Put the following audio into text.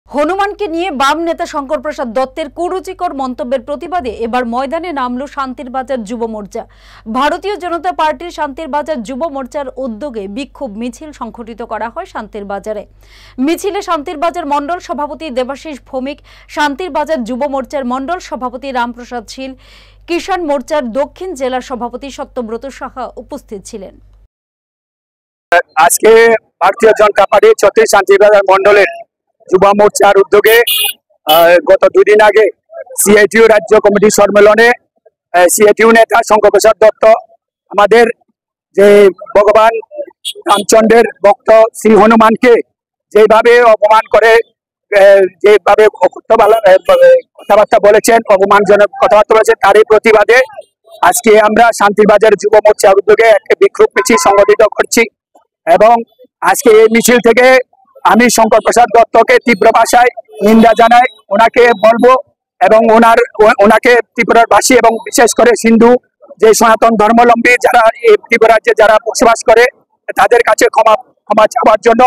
হনুমানকে নিয়ে বাম নেতা শঙ্কর প্রসাদ দত্তের কুরুচিকর মন্তব্যের প্রতিবাদে এবার ময়দানে নামল শান্তির বাজার যুব মোর্চা। ভারতীয় জনতা পার্টির শান্তির বাজার যুব মোর্চার উদ্যোগে বিক্ষোভ মিছিল সংগঠিত করা হয় শান্তির বাজারে। মিছিলে শান্তির বাজার মণ্ডল সভাপতি দেবাশিস ভৌমিক, শান্তির বাজার যুব মোর্চার মণ্ডল সভাপতি রামপ্রসাদ শীল, কিষাণ মোর্চার দক্ষিণ জেলার সভাপতি সত্যব্রত সাহা উপস্থিত ছিলেন। আজকে ভারতীয় জনতা পার্টি ছত্রিশ শান্তির বাজার মণ্ডলের যুব মোর্চার উদ্যোগে গত 2 দিন আগে সিআইটিইউ রাজ্য কমিটির সম্মেলনে সিআইটিইউ নেতা শঙ্কর প্রসাদ দত্ত আমাদের যে ভগবান রামচন্দ্রের ভক্ত শ্রী হনুমানকে যেভাবে অপমান করে, যেভাবে কথাবার্তা বলেছেন, অপমানজনক কথাবার্তা বলেছেন, তারই প্রতিবাদে আজকে আমরা শান্তির বাজার যুব মোর্চার উদ্যোগে একটা বিক্ষোভ মিছিল সংগঠিত করছি। এবং আজকে এই মিছিল থেকে আমি শঙ্কর প্রসাদ দত্তকে তীব্র ভাষায় নিন্দা জানাই। ওনাকে বলবো এবং ওনাকে ত্রিপুরার বাসী এবং বিশেষ করে সিন্ধু যে সনাতন ধর্মাবলম্বী যারা এই ত্রিপুরা রাজ্যে যারা বসবাস করে তাদের কাছে ক্ষমা চাওয়ার জন্য